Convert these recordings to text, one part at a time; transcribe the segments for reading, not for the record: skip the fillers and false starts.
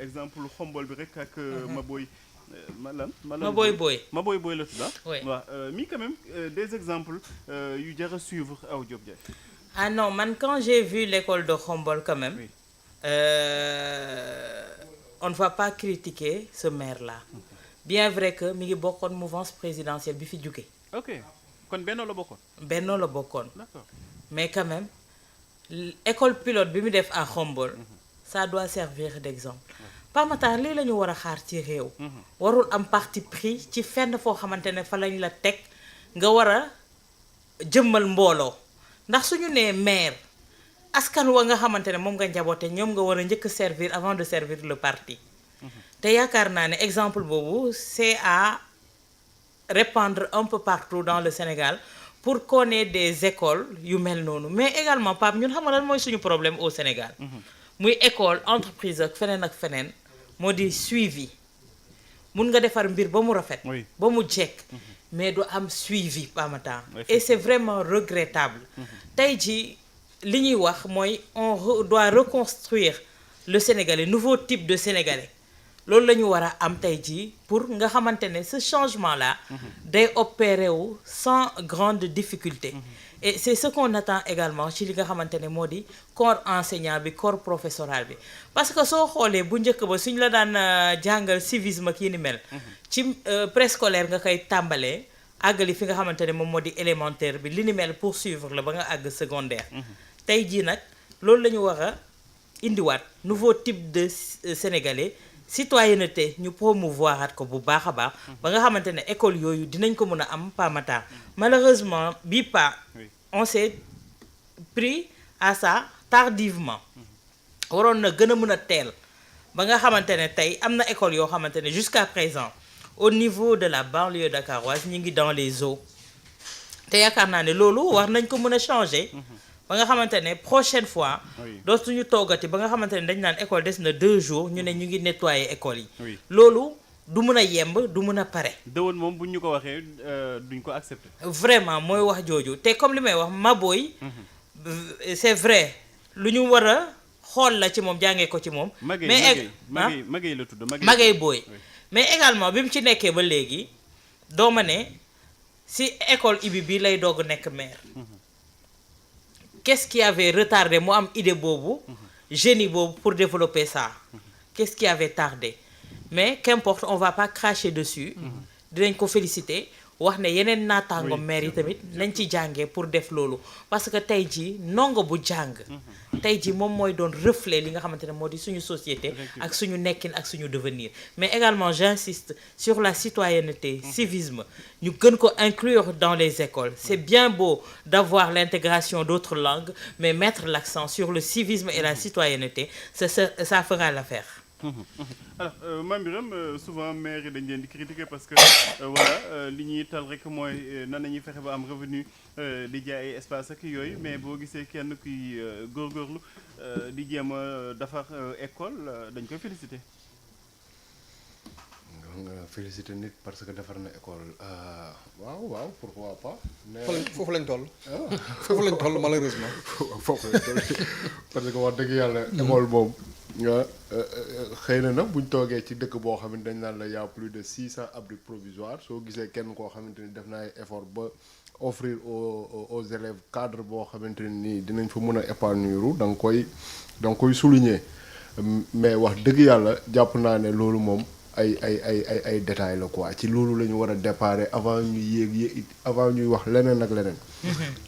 exemple xombol bi rek ak Maboy Maboy Boy. Maboy Boy la tudd Oui. waaw mi quand même des exemples yu jar a suivre aw Diop Diagne. Ah non, man, quand j'ai vu l'école de Khombol, quand même, Oui. euh, on ne va pas critiquer ce maire-là. Bien vrai que mi ngi bokkoon mouvance présidentielle bi fi jóge Ok kon benn la bokkoon. Benno la bokkoon. D'accord. Mais quand même, l'école pilote bi mu def à Khombol, ça doit servir d'exemple. Pape Matar lii la ñu war a xaar ci réew. Warul am parti pris ci fenn foo xamante ne fa lañ la teg nga war a jëmmal mbooloo ndax suñu nee maire askan wa nga xamante ne moom nga njaboote ñoom nga war a njëkk servir avant de servir le parti. te yaakaar naa ne exemple boobu c'est à répandre un peu partout dans le Sénégal pour qu'on ait des écoles yu mel noonu mais également Pape ñun xam nga lan mooy suñu problème au Sénégal. muy école entreprise ak feneen moo di suivi mun nga defar mbir ba mu rafet. Oui. ba mu jekk mais du am suivi pamata et Effectivement. c'est vraiment regrettable. tey ji li ñuy wax mooy doit reconstruire le Sénégalais nouveau type de Sénégalais loolu la ñu war a am tey jii pour nga xamante ne ce changement là day opérer wu sans grande difficulté. Et c'est ce qu'on attend également ci li nga xamante ne moo di corps enseignant bi corps professoral bi parce que soo xoolee bu njëkk ba suñ la daan jàngal civisme ak yi ni mel ci préscolaire nga koy tàmbalee àggali fi nga xamante ne moom moo di élémentaire bi li ni mel poursuivre la ba nga àgg secondaire. tey jii nag loolu la ñu war a indiwaat nouveau type de sénégalais citoyenneté ñu promouvoir at ko bu baax a baax ba nga xamante ne école yooyu dinañ ko mën a am pamata malheureusement bii pas Oui. on s'est pris à ça tardivement waroon na gën a mën a teel ba nga xamante ne tey am na école yoo xamante ne jusqu'à présent au niveau de la banlieue dakaroise ñi ngi dans les eaux te yaakaar naa ne loolu war nañ ko mën a changer ba nga xamante ne prochaine fois Oui. dootuñu toogati ba nga xamante ne dañ naan école des na 2 jours ñu ne ñu ngi nettoyer école yi. Oui. loolu du mën a yemb du mën a pare. dëwoon moom bu ñu ko waxee duñ ko accepter. vraiment mooy wax jooju te comme li may wax Maboy c'est vrai lu ñu war a xool la ci moom jàngee ko ci moom. Magay la tudd Magay Boy. Oui. mais également bi mu ci nekkee ba léegi doo ma ne si école ibi bi lay doog nekk maire. Qu'est-ce qui avait retardé mu am idée boobu génie boobu pour développer ça qu'est-ce qui avait tardé mais qu'importe on va pas cracher dessus dinañ ko féliciter wax ne yeneen naataango Oui, maire yi tamit nañ ci jàngee pour def loolu parce que tey jii ndongo bu jàng tey jii moom mooy doon reflet li nga xamante ne moo di suñu société ak suñu nekkin ak suñu devenir mais également j'insiste sur la citoyenneté civisme ñu gën ko inclure dans les écoles c'est bien beau d'avoir l'intégration d'autres langues mais mettre l'accent sur le civisme et la citoyenneté ça fera l'affaire. alors Mame Birame souvent maire yi dañ leen di critiquer parce que voilà li ñuy tal rek mooy nan nañuy fexe ba am revenu di jaay ay espace ak yooyu mais boo gisee kenn kuy góorgóorlu di jéem a defar école dañ koy féliciter. nga féliciter nit parce que defar na école waaw pourquoi pas. foofu lañ toll. foofu lañ toll malheureusement. foofu lañ toll parce que wax dëgg yàlla école boobu. nga xëy na nag buñ toogee ci dëkk boo xamante dañ naan la y a plus de 600 abris provisoires soo gisee kenn koo xamante ni def na ay effort ba offrir aux élèves cadre boo xamante ni dinañ fa mën a épanouir da nga koy souligner mais wax dëgg yàlla jàpp naa ne loolu moom ay détails la quoi ci loolu la ñu war a déparé avant ñuy avant ñuy wax leneen ak leneen.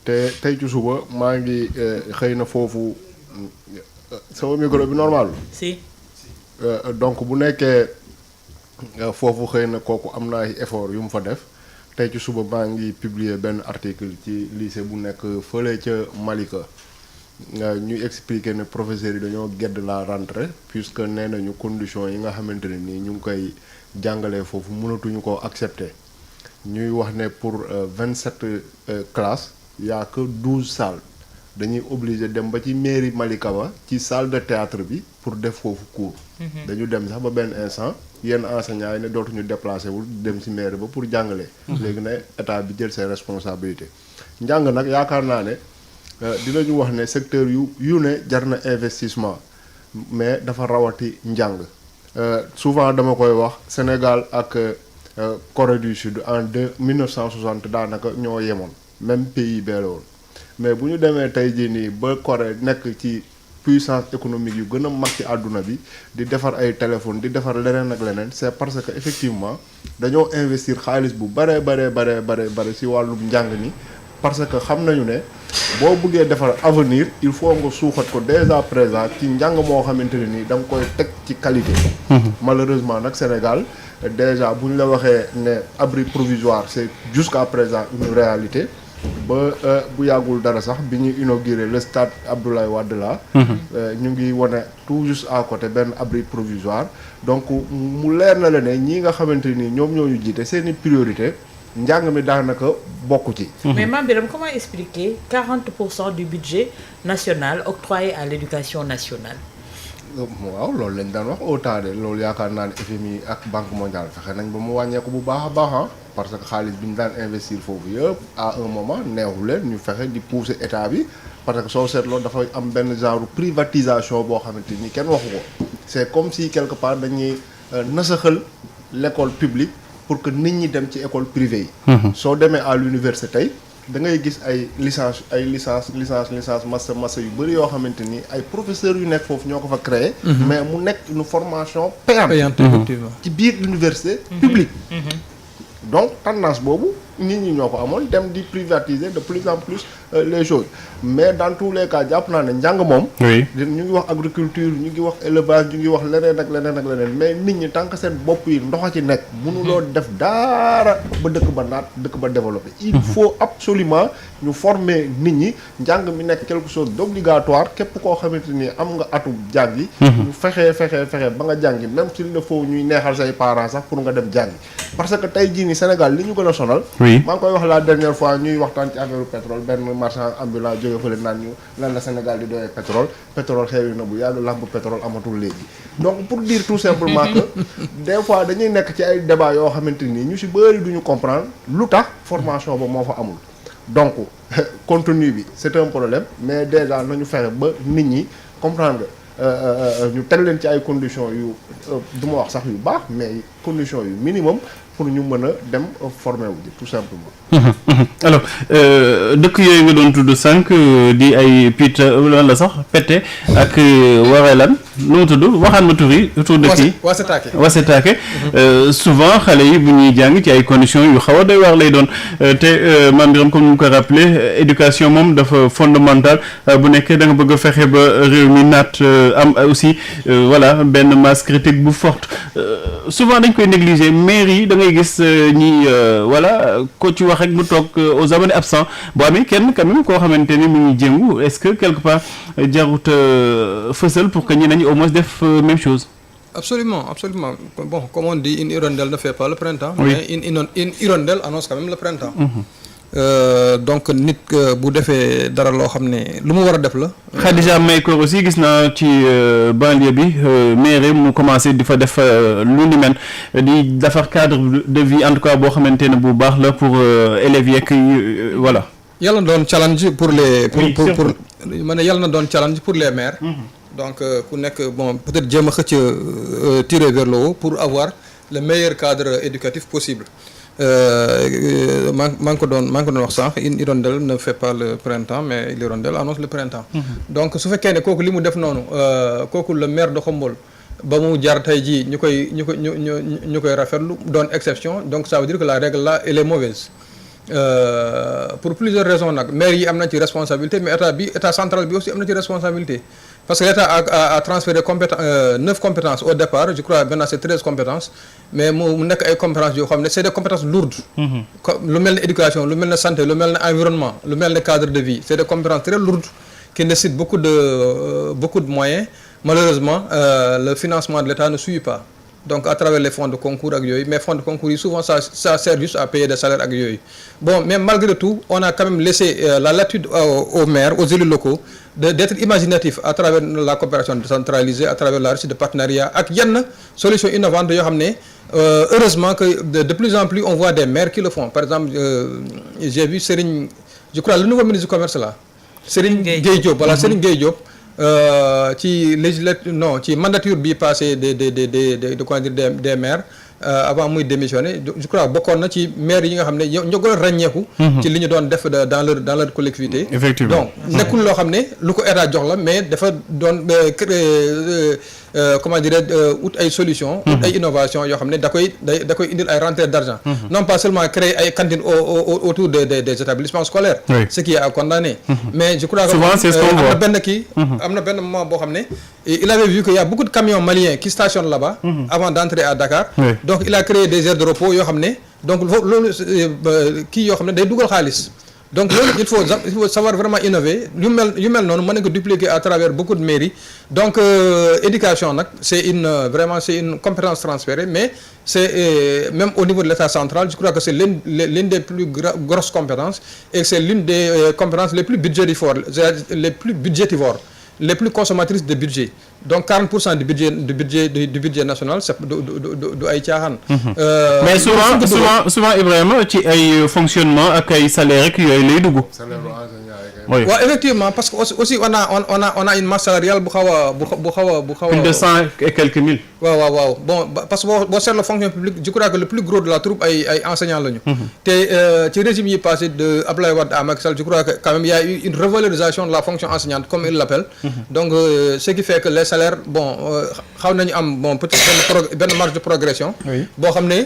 te tey ci suba maa ngi xëy na foofu. sama micro bi normal. si. donc bu nekkee foofu xëy na kooku am na ay effort yu mu fa def tey ci suba maa ngi publier benn article ci lycée bu nekk fële ca Malika ñuy expliquer ne professeurs yi dañoo gedd la rentrée puisque nee nañu conditions yi nga xamante ne nii ñu ngi koy jàngalee foofu mënatuñu ko accepter ñuy wax ne pour 27 classes y a que 12 salles. dañuy obligé dem ba ci mairie Malika ba ci salle de théâtre bi pour def foofu cours. dañu dem sax ba benn instant yenn enseignants yi ne dootuñu déplacé wul dem ci mairie ba pour jàngale. léegi ne état bi jël ses responsabilités. njàng nag yaakaar naa ne dinañu wax ne secteur yu ne jar na investissement mais dafa rawati njàng souvent dama koy wax Sénégal ak Corée du Sud en 1960 daanaka ñoo yemoon même pays bee la woon mais bu ñu demee tey jii nii ba Corée nekk ci puissance économique yu gën a mag ci àdduna bi di defar ay téléphone di defar leneen ak leneen c'est parce que effectivement dañoo investir xaalis bu bare ci wàllum njàng ni parce que xam nañu ne boo bëggee defar avenir il faut nga suuxat ko dès à présent ci njàng moo xamante ne nii da nga koy teg ci qualité. Malheureusement nag Sénégal déjà bu ñu la waxee ne abri provisoire c'est jusqu'à présent une réalité ba bu yàggul dara sax bi ñuy inauguré le stade Abdoulaye Wade la ñu ngi wane tout juste à côté benn abri provisoire donc mu leer na la ne ñii nga xamante ni ñoom ñoo ñu jiite seeni priorité njàng mi daanaka bokku ci. Mais Mame Birame, comment expliquer 40% du budget national octroyé à l'éducation nationale? waaw loolu lañ daan wax au temps de loolu yaakaar naa ne FMI ak Banque mondiale fexe nañ ba mu wàññeeku bu baax a baax parce que xaalis bi ñu daan investir foofu yëpp à un moment neexu leen ñu fexe di pousser état bi parce que soo seetloo dafay am benn genre privatisation boo xamante ni kenn waxu ko c'est comme si quelque part dañuy nasaxal l'école publique pour que nit ñi dem ci école privée yi. soo demee à l'université tey da ngay gis ay licence master yu bëri yoo xamante ni ay professeurs yu nekk foofu ñoo ko fa créé. mais mu nekk une formation payante effectivement ci biir université publique. Donc tendance boobu nit ñi ñoo ko amoon dem di privatiser de plus en plus les choses mais dans tous les cas jàpp naa ne njàng moom. oui ñu ngi wax agriculture ñu ngi wax élevage ñu ngi wax leneen ak leneen mais nit ñi tant que seen bopp yi ndox a ci nekk. mënuloo def dara ba dëkk ba naat dëkk ba développé. il faut absolument ñu former nit ñi njàng mi nekk quelque chose d'obligatoire képp koo xamante ni am nga atu jàngi. ñu fexe ba nga jàngi même s'il ne faut ñuy neexal say parents sax pour nga dem jàngi parce que tey jii nii Sénégal li ñu gën a sonal. maa ngi koy wax la dernière fois ñuy waxtaan ci affaire pétrole benn marchand ambulant jóge fële naan ñu lan la Sénégal di doyee pétrole xeewi na bu yàgg lampe pétrole amatul léegi donc pour dire tout simplement que des fois dañuy nekk ci ay débat yoo xamante nii ñu ci bëri duñu comprendre lu tax formation ba moo fa amul donc contenu bi c'est un problème mais déjà nañu fexe ba nit ñi comprendre ñu teg leen ci ay conditions yu du ma wax sax yu baax mais conditions yu minimum pour ñu mën a dem former wu ji tout simplement. Alors dëkk yooyu nga doon tudd sànq di ay pite lan la sax pete ak wareelan nu mu tudd waxaan ma tur yi dëkk yi wasetaake souvent xale yi bu ñuy jàng ci ay conditions yu xaw a doy waar lay doon te Mame Birame comme ni mu ko rappelé éducation moom dafa fondamental bu nekkee da nga bëgg a fexe ba réew mi naat am aussi voilà benn masse critique bu forte souvent dañ koy négliger maire yi da ngay gis ñi voilà ko ci wax rek mu toog aux abonnés absents boo amee kenn quand même koo xamante ni mu ngi jéngu est-ce que quelque part jarut fësal pour que ñeneen ñi au moins def même chose. Absolument. Bon, comme on dit, une hirondelle ne fait pas le printemps, oui. Mais une hirondelle annonce quand même le printemps. Donc nit bu defee dara loo xam ne lu mu war a def la. Khadija Mahécor aussi gis naa ci banlieue bi maire mu commencé di fa def lu ni mel di defar cadre de vie en tout cas boo xamante ne bu baax la pour élèves yeeg voilà. yàlla na doon challenge pour les. pour ma ne yàlla na doon challenge pour les maires. Donc ku nekk bon peut-être jéem a xëcc tirer vers le haut pour avoir le meilleur cadre éducatif possible. maa ngi ko doon wax sànq une hirondelle ne fait pas le printemps mais l'hirondelle annonce le printemps. Donc su fekkee ne kooku li mu def noonu kooku le maire de Khombole ba mu jar tey jii ñu koy rafetlu doon exception donc ça veut dire que la règle là elle est mauvaise. Pour plusieurs raisons nag maire yi am na ci responsabilité mais état central bi aussi am na ci responsabilité parce que l'État a transféré 9 compétences au départ je crois maintenant c'est 13 compétences mais mu nekk ay compétences yoo xam ne c'est des compétences lourdes. lu mel ne éducation lu mel ne santé lu mel ne environnement lu mel ne cadre de vie c'est des compétences très lourdes qui nécessitent beaucoup de moyens malheureusement le financement de l'État ne suit pas. Donc à travers les fonds de concours ak yooyu mais fonds de concours yi souvent ça sert juste à payer des salaires ak yooyu bon mais malgré tout on a quand même laissé la latitude aux maires aux élus locaux d'être imaginatifs à travers la coopération décentralisée à travers la recherche de partenariat ak yenn solutions innovantes yoo xam ne heureusement que de plus en plus on voit des maires qui le font par exemple j'ai vu Serigne je crois le nouveau ministre du commerce là Serigne Gueye Diop voilà Serigne Gueye Diop ci ci mandature bi passé de comment dire des maires avant muy démissionner je crois bokkoon na ci maire yi nga xam ne ñoo gën a ràññeeku ci li ñu doon def dans leur collectivité. Effectivement. Donc nekkul loo xam ne lu ko état jox la mais dafa doon comment dirais ut ay solutions. ut ay innovations yoo xam ne da koy indil ay rentrées d'argent. Non pas seulement créer ay cantines autour des établissements scolaires. Oui. Ce qui est à condamner. Mais je crois que Souvent, c'est ce qu'on voit. am na benn moment boo xam ne il avait vu qu'il y a beaucoup de camions maliens qui stationnent là-bas. Avant d'entrer à Dakar. Oui. Donc il a créé des aires de repos yoo xam ne donc loolu kii yoo xam ne day dugal xaalis. Donc loolu il faut savoir vraiment innover yu mel noonu mën na ko dupliquer à travers beaucoup de mairies. Donc éducation nag c'est une compétence transférée, mais c'est même au niveau de l'État central, je crois que c'est l'une des plus grosses compétences et c'est l'une des compétences les plus budgétivores, les plus consommatrices de budget. Donc 40% du budget national c'est du ay caaxaan. Mais souvent Ibrahima ci ay fonctionnement ak ay salaire rek yooyu lay dugg. salaire enseignant yi kay. Oui. waaw effectivement parce que aussi on a une masse salariale bu xaw a Plus de 100 et quelques mille. waaw bon parce que boo seetloo fonction publique je crois que le plus gros de la troupe ay enseignants lañu. te ci régime yi passé de Abdoulaye Wade à Macky Sall je crois que quand même il y a eu une revalorisation de la fonction enseignante comme il l'appelle. Donc ce qui fait que les salaires bon xaw nañu am bon peut-être benn marge de progression. Oui. boo xam ne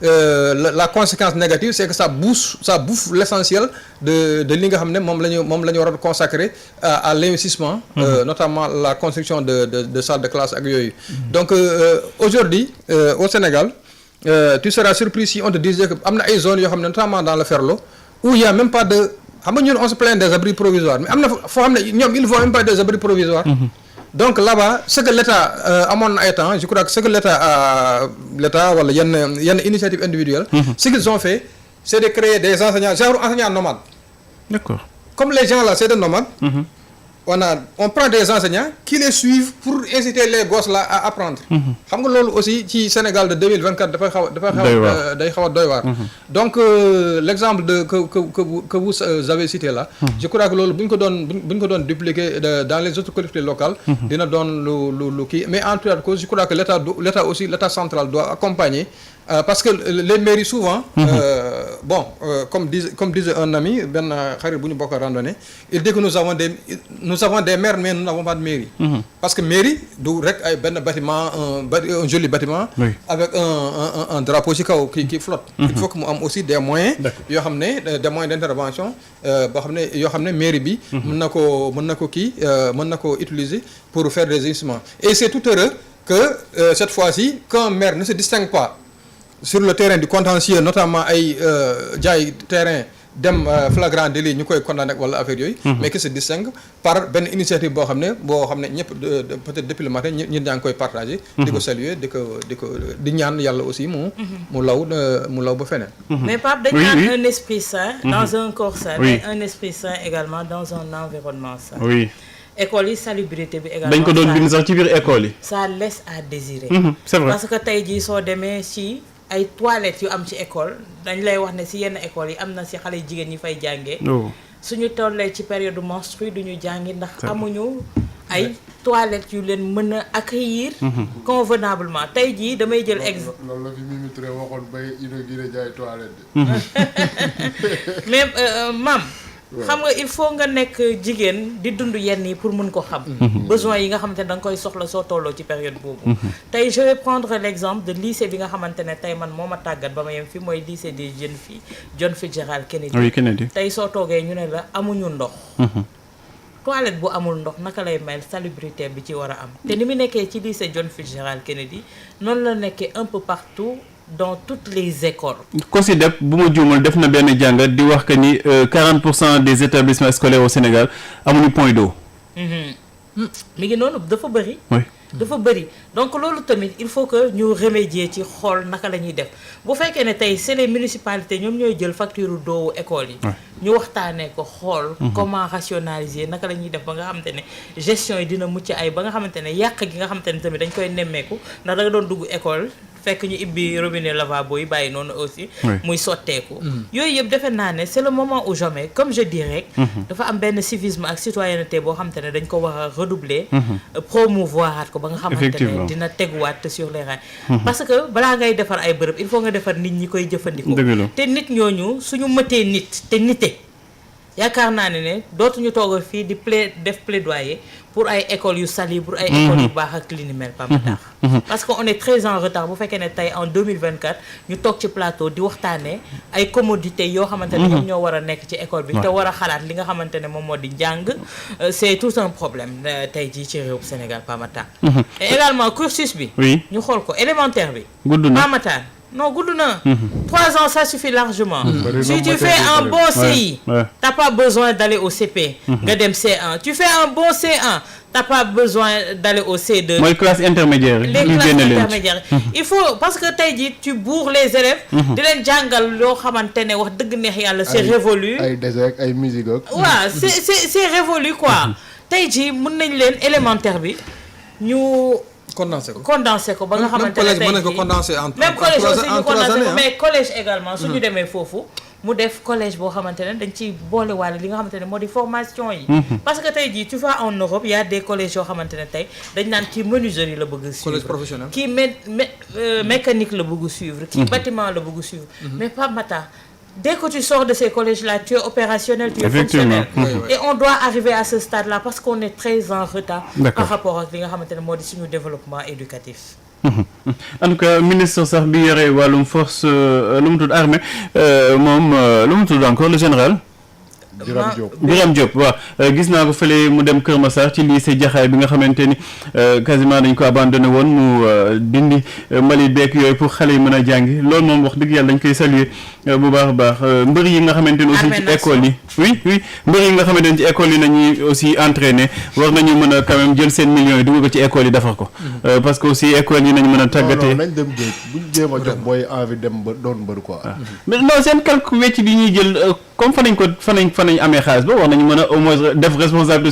la conséquence négative c'est que ça bouffe l'essentiel de li nga xam ne moom la ñu war a consacrer à l'investissement. Notamment la construction de salles de classe ak yooyu. Donc aujourd'hui au Sénégal tu seras surpris si on te disait que am na ay zones yoo xam ne notamment dans le Ferlo où il y a même pas de xam nga ñun on se plaint des abris provisoires mais am na foo xam ne ñoom ils font même pas des abris provisoires. Donc là-bas ce que l'État amoon na ay temps je crois que ce que l'État wala yenn initiative individuelle. Ce qu'ils ont fait c'est de créer des enseignants nomades. D'accord. Comme les gens là c'est des nomades. On prend des enseignants qui les suivent pour inciter les gosses là à apprendre. Xam nga loolu aussi ci Sénégal de 2024 day xaw a doy waar. Donc l'exemple que vous avez cité là. Je crois que loolu bu ñu ko doon dupliquer dans les autres collectivités locales. Dina doon lu kii mais en tout cas je crois que l'État central doit accompagner. Parce que les mairies souvent comme disait un ami benn xarit bu ñu bokk randonnée il dit que nous avons des maires mais nous n'avons pas de mairie. Parce que mairie du rek ay benn bâtiment un joli bâtiment. Oui. Avec un drapeau ci kaw qui flotte. Il faut que mu am aussi des moyens. Yoo xam ne des moyens d'intervention boo xam ne yoo xam ne mairie bi. mën na ko utiliser pour faire des investissements. Et c'est tout heureux que cette fois-ci qu'un maire ne se distingue pas sur le terrain du contentieux notamment ay jaay terrain dem flagrant délit ñu koy condamné wala affaire yooyu. Mais qui se distingue par benn initiative boo xam ne ñëpp peut-être depuis le matin ñi ñaa ngi koy partagé. di ko saluer di ñaan yàlla aussi mu law ba feneen. Mais Pape dañ naan un esprit sain dans un corps sain. Mais un esprit sain également dans un environnement sain. Oui. École yi salubrité bi également. dañ ko doon bind sax ci biir école yi. Ça laisse à désirer. C'est vrai. Parce que tey jii soo demee ci ay toilettes yu am ci école dañ lay wax ne ci yenn écoles yi am na ci xale jigéen ñi fay jàngee. suñu tollee ci période menstruelle duñu jàngi ndax amuñu ay toilettes yu leen mën a accueillir. Convenablement tey jii damay jël exemple. loolu la fi Mimi Touré waxoon bay inauguré jaay toilette de. Mais maam. xam nga il faut nga nekk jigéen di dund yenn yi pour mën ko xam. Besoin yi nga xamante ne da nga koy soxla soo tolloo ci période boobu. Tey je vais prendre l'exemple de lycée bi nga xamante ne tey man moo ma tàggat ba ma yem fi mooy lycée des jeunes filles John Fitzgerald Kennedy. Oui, Kennedy. Tey soo toogee ñu ne la amuñu ndox. Toilette bu amul ndox naka lay mel salubrité bi ci war a am. Te ni mu nekkee ci lycée John Fitzgerald Kennedy noonu la nekkee un peu partout. Dans toutes les écoles. COSYDEP bu ma juumal def na benn jàngat di wax que ni 40% des établissements scolaires au Sénégal amuñu point d'eau. mi ngi noonu dafa bëri. Oui. dafa bëri donc loolu tamit il faut que ñu remédier ci xool naka la ñuy def bu fekkee ne tey c'est les municipalités ñoom ñooy jël facture doowu école yi. ñu waxtaanee ko xool. comment rationaliser naka la ñuy def ba nga xamante ne gestion yi dina mucc ay ba nga xamante ne yàq gi nga xamante ne tamit dañ koy nemmeeku ndax da nga doon dugg école fekk ñu ibbi robinet lavabo yi bàyyi noonu aussi Oui. muy sotteeku yooyu yëpp defe naa ne c'est le moment ou jamais comme je dis rek dafa am benn civisme ak citoyenneté boo xamante ne dañ ko war a redoubler promouvoiraat ko ba nga xamante Effectivement. ne dina teguwaat sur les rails parce que balaa ngay defar ay bërëb il faut nga defar nit ñi koy jëfandikoo Dëgg la. te nit ñooñu suñu mëtee nit te nite yaakaar naa ne dootuñu toog fii di def plaidoyer pour ay écoles yu sali pour ay écoles yu baax ak li ni mel Pape Matar parce que on est très en retard bu fekkee ne tey en 2024 ñu toog ci plateau di waxtaanee ay commodités yoo xamante ne ñoom ñoo war a nekk ci école bi te war a xalaat li nga xamante ne moom moo di njàng c'est tout un problème tey jii ci réew Sénégal Pape Matar et également cursus bi Oui. ñu xool ko élémentaire bi gudd na. Pape Matar non gudd na 3 ans ça suffit largement si tu Bëri na fais un bëri. bon CI Ouais. t'as pas besoin d'aller au CP nga dem C1 tu fais un bon C1 t'as pas besoin d'aller au C2 mooy classe intermédiaire les ñu classes génne leen ci. intermédiaires il faut parce que tey jii tu bourres les élèves di leen jàngal loo xamante ne wax dëgg neex yàlla c'est révolu ay désert ay musique ak. waaw c'est révolu quoi tey jii mën nañ leen élémentaire bi ñu condensé ko ba nga xamante ne tey mën nañ ko condensé en même collège aussi ñu condensé ko années, mais collège également suñu demee foofu mu def collège boo xamante ne dañ ciy boole waale li nga xamante ne moo di formation yi parce que tey jii tu vas en Europe il y a des collèges yoo xamante ne tey dañ naan kii menuiserie la bëgg suivre collège professionnel. kii mécanique la bëgg suivre kii bâtiment la bëgg suivre mais Pape Matar dès que tu sors de ces collèges-là, tu es opérationnel, tu es Effectivement. fonctionnel. Et on doit arriver à ce stade-là parce qu'on est très en retard D'accord. par rapport ak li nga xamante ne moo di suñu développement éducatif. En tout cas ministre sax bi yore wàllum force lu mu tudd armée moom lu mu tudd encore le général Birame Diop. Birame Diop waaw gis naa ko fële mu dem Kër Massar ci lycée Jaxaay bi nga xamante ni quasiment dañ ko abandonné woon mu dindi mbalit beek yooyu pour xale yi mën a jàngi loolu moom wax dëgg yàlla dañ koy saluer bu baax a baax mbër yi nga xamante ni aussi ci école yi oui mbër yi nga xamante ni ci école yi nañuy aussi entraîner war nañu mën a quand même jël seen millions yi dugal ko ci école yi defar ko parce que aussi école yi nañ mën a non tàggatee nañ dem géej buñ jéem a jox booy envie dem ba doon mbër quoi. mais non seen quelque wecc bi ñuy jël comme fa nañ amee xaalis ba war nañu mën a au moins def responsabilité